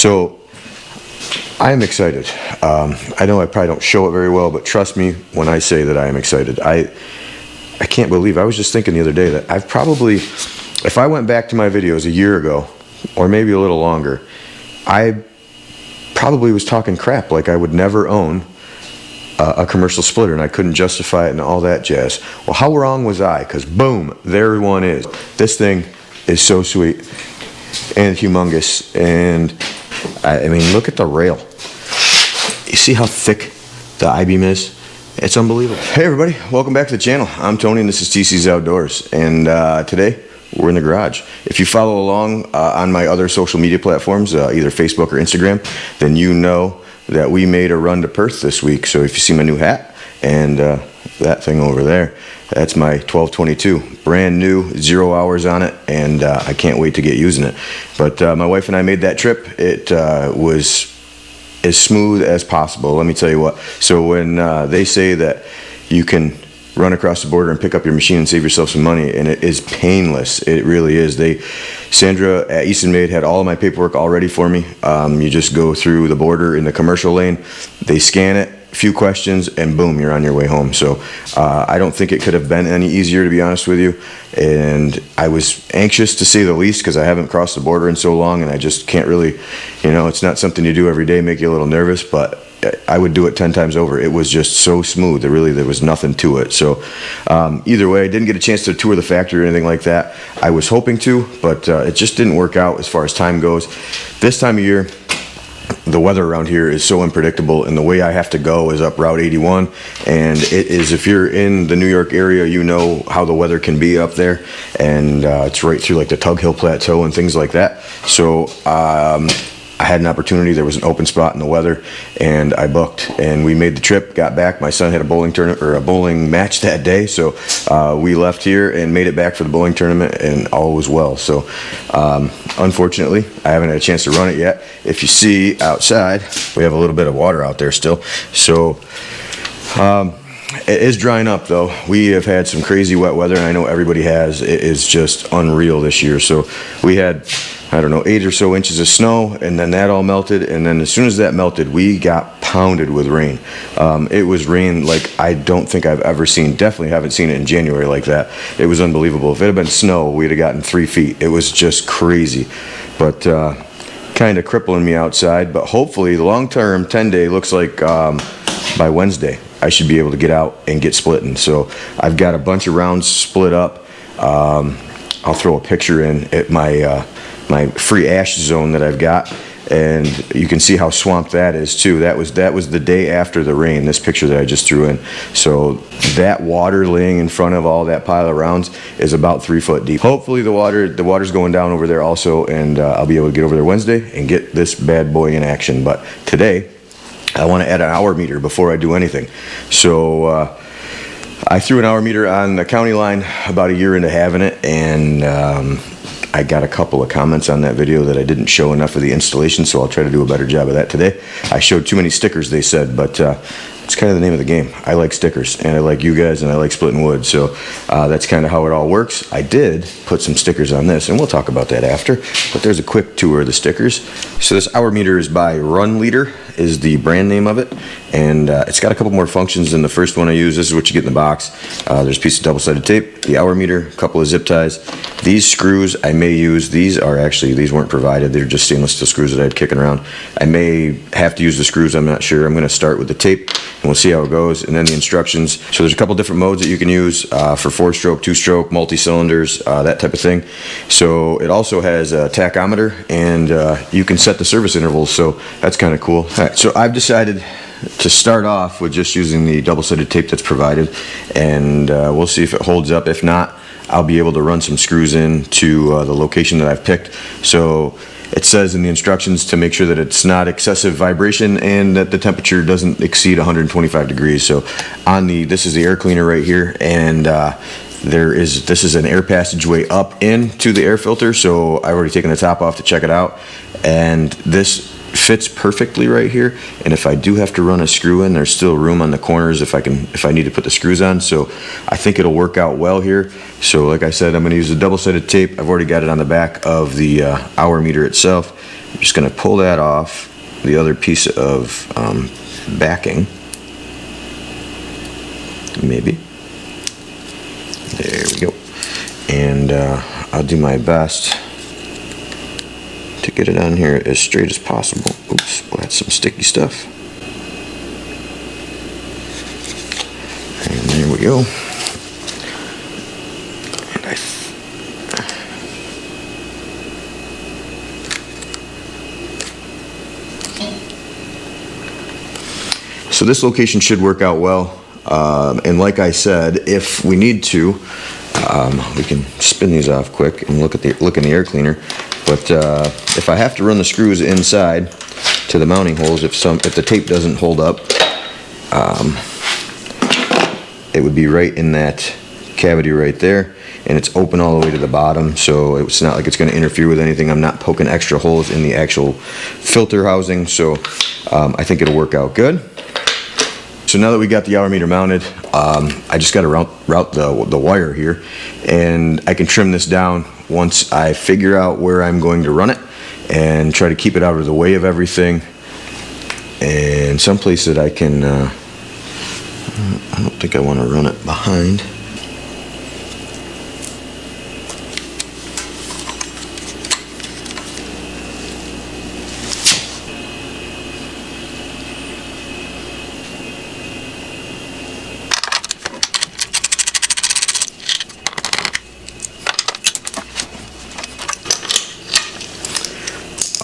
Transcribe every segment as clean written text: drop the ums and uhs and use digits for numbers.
So I am excited. I know I probably don't show it very well, but trust me when I say that I am excited. I can't believe, I was just thinking the other day that I've probably, if I went back to my videos a year ago, or maybe a little longer, I probably was talking crap, like I would never own a commercial splitter and I couldn't justify it and all that jazz. Well, how wrong was I? Because boom, there one is. This thing is so sweet and humongous, and I mean, look at the rail. You see how thick the I-beam is? It's unbelievable. Hey everybody, welcome back to the channel. I'm Tony and this is TC's Outdoors, and today we're in the garage. If you follow along on my other social media platforms, either Facebook or Instagram, then you know that we made a run to Perth this week. So if you see my new hat and that thing over there, that's my 1222, brand new, 0 hours on it, and I can't wait to get using it. But my wife and I made that trip. It was as smooth as possible, let me tell you what. So when they say that you can run across the border and pick up your machine and save yourself some money, and it is painless, it really is. Sandra at Eastonmade had all of my paperwork all ready for me. You just go through the border in the commercial lane, they scan it, a few questions, and boom, you're on your way home. So I don't think it could have been any easier, to be honest with you. And I was anxious, to say the least, because I haven't crossed the border in so long, and I just can't really, you know, it's not something you do every day, make you a little nervous, but I would do it 10 times over. It was just so smooth. There was nothing to it. So either way, I didn't get a chance to tour the factory or anything like that. I was hoping to, but it just didn't work out as far as time goes. This time of year, the weather around here is so unpredictable, and the way I have to go is up Route 81, and it is, if you're in the New York area, you know how the weather can be up there, and it's right through like the Tug Hill Plateau and things like that. So I had an opportunity, there was an open spot in the weather, and I booked, and we made the trip, got back. My son had a bowling tournament, or a bowling match that day, so we left here and made it back for the bowling tournament, and all was well. So unfortunately, I haven't had a chance to run it yet. If you see outside, we have a little bit of water out there still. So it is drying up though. We have had some crazy wet weather, and I know everybody has. It is just unreal this year. So we had, I don't know, 8 or so inches of snow, and then that all melted, and then as soon as that melted, we got pounded with rain. It was rain like I don't think I've ever seen. Definitely haven't seen it in January like that. It was unbelievable. If it had been snow, we'd have gotten 3 feet. It was just crazy, but kind of crippling me outside. But hopefully the long-term 10-day looks like by Wednesday I should be able to get out and get splitting. So I've got a bunch of rounds split up. I'll throw a picture in at my my free ash zone that I've got, and you can see how swamped that is too. That was the day after the rain, this picture that I just threw in. So that water laying in front of all that pile of rounds is about 3 foot deep. Hopefully the water's going down over there also, and I'll be able to get over there Wednesday and get this bad boy in action. But today I want to add an hour meter before I do anything. So I threw an hour meter on the Countyline about a year into having it, and I got a couple of comments on that video that I didn't show enough of the installation, so I'll try to do a better job of that today. I showed too many stickers, they said, but it's kind of the name of the game. I like stickers, and I like you guys, and I like splitting wood, so that's kind of how it all works. I did put some stickers on this, and we'll talk about that after, but there's a quick tour of the stickers. So this hour meter is by Run Leader, is the brand name of it, and it's got a couple more functions than the first one I used. This is what you get in the box. There's a piece of double-sided tape, the hour meter, a couple of zip ties. These screws I may use. These weren't provided. They're just stainless steel screws that I had kicking around. I may have to use the screws, I'm not sure. I'm going to start with the tape, and we'll see how it goes, and then the instructions. So there's a couple different modes that you can use for 4-stroke, 2-stroke, multi-cylinders, that type of thing. So it also has a tachometer, and you can set the service intervals, so that's kind of cool. All right, so I've decided to start off with just using the double-sided tape that's provided, and we'll see if it holds up. If not, I'll be able to run some screws in to the location that I've picked. So it says in the instructions to make sure that it's not excessive vibration and that the temperature doesn't exceed 125 degrees. So on this is the air cleaner right here, and this is an air passageway up into the air filter. So I've already taken the top off to check it out, and this fits perfectly right here, and if I do have to run a screw in, there's still room on the corners if I need to put the screws on. So I think it'll work out well here. So like I said, I'm going to use a double-sided tape. I've already got it on the back of the hour meter itself. I'm just going to pull that off the other piece of backing. Maybe. There we go. And I'll do my best to get it on here as straight as possible. Oops, we'll add some sticky stuff. And there we go. And so this location should work out well. And like I said, if we need to, we can spin these off quick and look in the air cleaner. But if I have to run the screws inside to the mounting holes, if the tape doesn't hold up, it would be right in that cavity right there, and it's open all the way to the bottom, so it's not like it's going to interfere with anything. I'm not poking extra holes in the actual filter housing, so I think it'll work out good. So now that we got the hour meter mounted, I just got to route the wire here, and I can trim this down once I figure out where I'm going to run it and try to keep it out of the way of everything. And someplace that I can, I don't think I want to run it behind.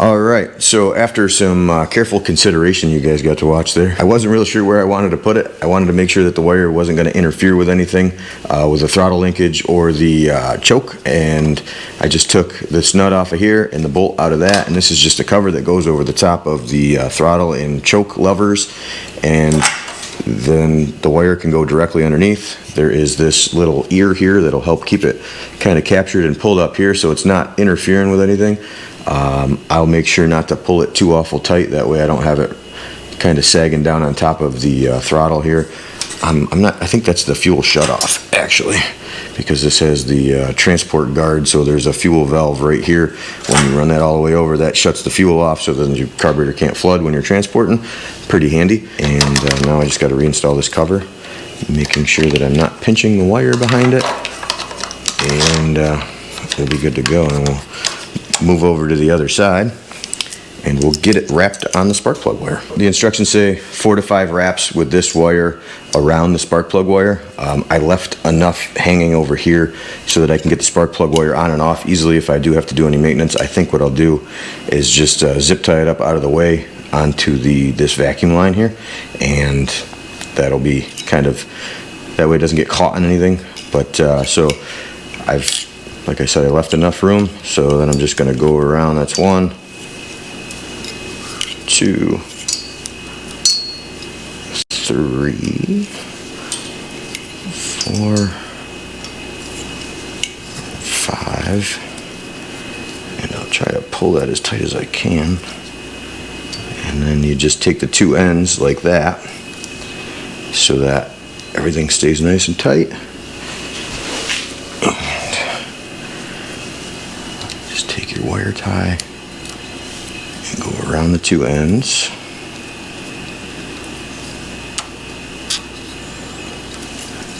Alright, so after some careful consideration you guys got to watch there, I wasn't really sure where I wanted to put it. I wanted to make sure that the wire wasn't going to interfere with anything, with the throttle linkage or the choke, and I just took this nut off of here and the bolt out of that, and this is just a cover that goes over the top of the throttle and choke levers, and then the wire can go directly underneath. There is this little ear here that'll help keep it kind of captured and pulled up here so it's not interfering with anything. I'll make sure not to pull it too awful tight, that way I don't have it kind of sagging down on top of the throttle here. I think that's the fuel shutoff actually, because this has the transport guard, so there's a fuel valve right here. When you run that all the way over, that shuts the fuel off so then your carburetor can't flood when you're transporting. Pretty handy. And now I just got to reinstall this cover, making sure that I'm not pinching the wire behind it, and we'll be good to go. And we'll move over to the other side and we'll get it wrapped on the spark plug wire. The instructions say 4 to 5 wraps with this wire around the spark plug wire. I left enough hanging over here so that I can get the spark plug wire on and off easily if I do have to do any maintenance. I think what I'll do is just zip tie it up out of the way onto this vacuum line here, and that'll be kind of, that way it doesn't get caught in anything. But so like I said, I left enough room, so then I'm just going to go around. That's 1, 2, 3, 4, 5, and I'll try to pull that as tight as I can. And then you just take the 2 ends like that so that everything stays nice and tight. Wire tie and go around the 2 ends,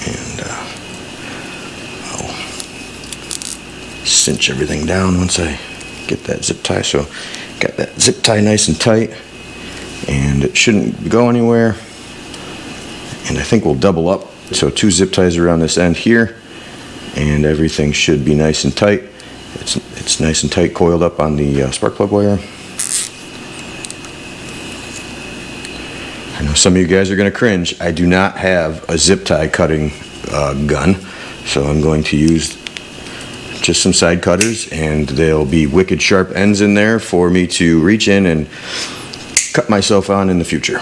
and I'll cinch everything down once I get that zip tie. So got that zip tie nice and tight, and it shouldn't go anywhere. And I think we'll double up, so 2 zip ties around this end here, and everything should be nice and tight. It's nice and tight coiled up on the spark plug wire. I know some of you guys are going to cringe. I do not have a zip tie cutting gun, so I'm going to use just some side cutters, and there'll be wicked sharp ends in there for me to reach in and cut myself on in the future.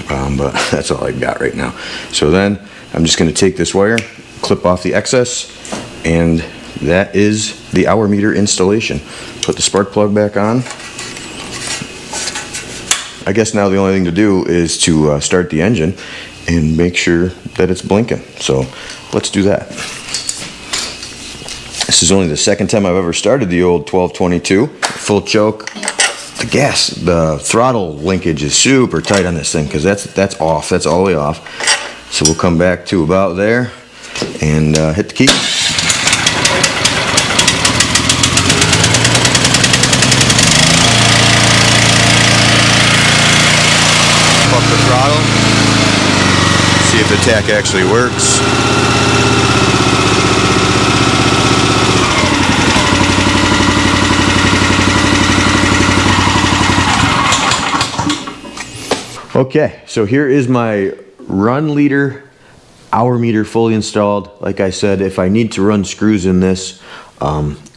But that's all I got right now. So then I'm just going to take this wire, clip off the excess, and that is the hour meter installation. Put the spark plug back on, I guess now the only thing to do is to start the engine and make sure that it's blinking. So let's do that. This is only the second time I've ever started the old 1222. Full choke. The throttle linkage is super tight on this thing because that's off. That's all the way off. So we'll come back to about there and hit the key. Up the throttle. See if the tach actually works. Okay, so here is my run leader, hour meter fully installed. Like I said, if I need to run screws in this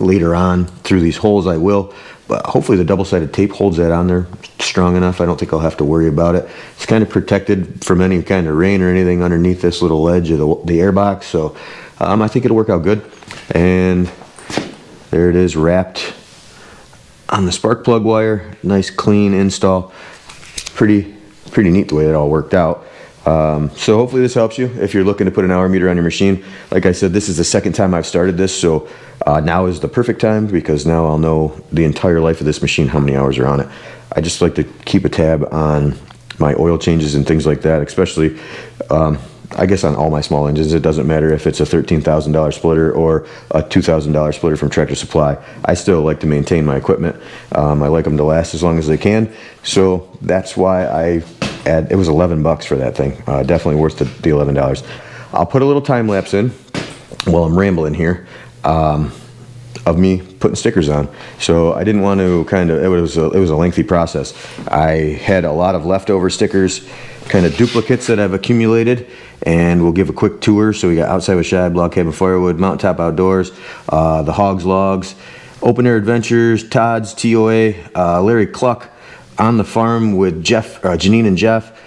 later on through these holes, I will. But hopefully the double-sided tape holds that on there strong enough. I don't think I'll have to worry about it. It's kind of protected from any kind of rain or anything underneath this little ledge of the air box. So I think it'll work out good. And there it is, wrapped on the spark plug wire. Nice clean install. Pretty neat the way it all worked out. So hopefully this helps you if you're looking to put an hour meter on your machine. Like I said, this is the second time I've started this, so now is the perfect time because now I'll know the entire life of this machine, how many hours are on it. I just like to keep a tab on my oil changes and things like that, especially I guess on all my small engines. It doesn't matter if it's a $13,000 splitter or a $2,000 splitter from Tractor Supply. I still like to maintain my equipment. I like them to last as long as they can, so that's why it was 11 bucks for that thing. Definitely worth the $11. I'll put a little time lapse in while I'm rambling here of me putting stickers on. So I didn't want to it was a lengthy process. I had a lot of leftover stickers, kind of duplicates that I've accumulated, and we'll give a quick tour. So we got Outside with Shad, Blog Cabin Firewood, Mountaintop Outdoors, the Hogs Logs, Open Air Adventures, Todd's TOA, Larry Cluck, On the Farm with Jeff, Janine and Jeff,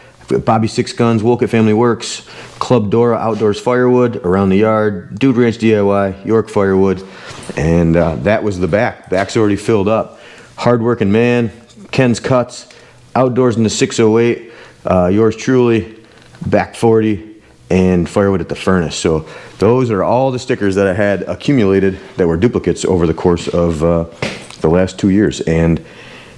Bobby Six Guns, Wolcott Family Works, Club Dora Outdoors Firewood, Around the Yard, Dude Ranch DIY, York Firewood, and that was the back. Back's already filled up. Hardworking Man, Ken's Cuts, Outdoors in the 608, yours truly, Back 40, and Firewood at the Furnace. So those are all the stickers that I had accumulated that were duplicates over the course of the last 2 years. And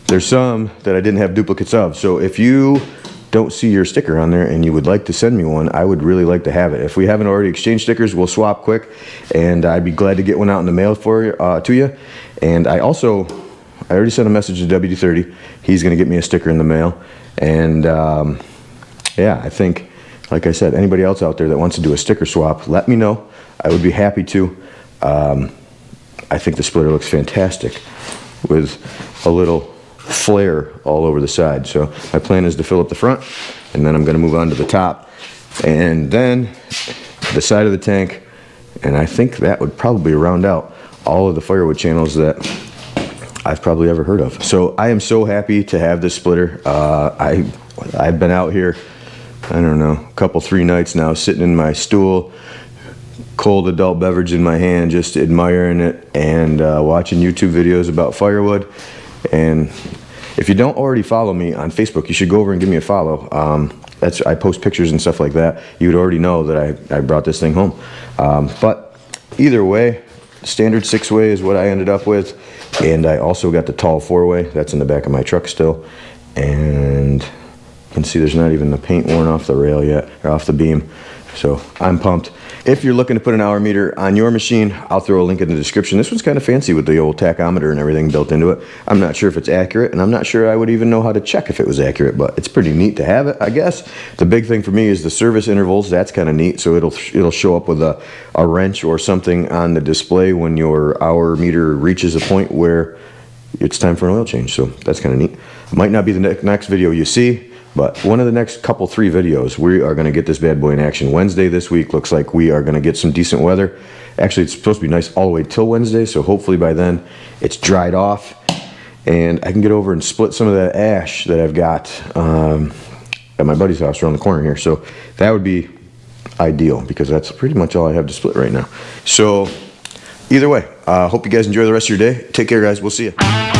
there's some that I didn't have duplicates of. So if you don't see your sticker on there and you would like to send me one, I would really like to have it. If we haven't already exchanged stickers, we'll swap quick, and I'd be glad to get one out in the mail for you, to you. And I already sent a message to WD-30. He's going to get me a sticker in the mail. And yeah, I think, like I said, anybody else out there that wants to do a sticker swap, let me know. I would be happy to. I think the splitter looks fantastic with a little flare all over the side. So my plan is to fill up the front, and then I'm going to move on to the top, and then the side of the tank, and I think that would probably round out all of the firewood channels that I've probably ever heard of. So I am so happy to have this splitter. I've been out here, I don't know, a couple, 3 nights now, sitting in my stool, cold adult beverage in my hand, just admiring it and watching YouTube videos about firewood. And if you don't already follow me on Facebook, you should go over and give me a follow. I post pictures and stuff like that. You would already know that I brought this thing home. But either way, standard 6-way is what I ended up with. And I also got the tall 4-way. That's in the back of my truck still. And you can see there's not even the paint worn off the rail yet, or off the beam. So I'm pumped. If you're looking to put an hour meter on your machine, I'll throw a link in the description. This one's kind of fancy with the old tachometer and everything built into it. I'm not sure if it's accurate, and I'm not sure I would even know how to check if it was accurate, but it's pretty neat to have it, I guess. The big thing for me is the service intervals. That's kind of neat. So it'll show up with a wrench or something on the display when your hour meter reaches a point where it's time for an oil change. So that's kind of neat. It might not be the next video you see, but one of the next couple 3 videos, we are going to get this bad boy in action. Wednesday this week looks like we are going to get some decent weather. Actually, it's supposed to be nice all the way till Wednesday, so hopefully by then it's dried off and I can get over and split some of that ash that I've got at my buddy's house around the corner here. So that would be ideal because that's pretty much all I have to split right now. So either way, hope you guys enjoy the rest of your day. Take care, guys. We'll see you.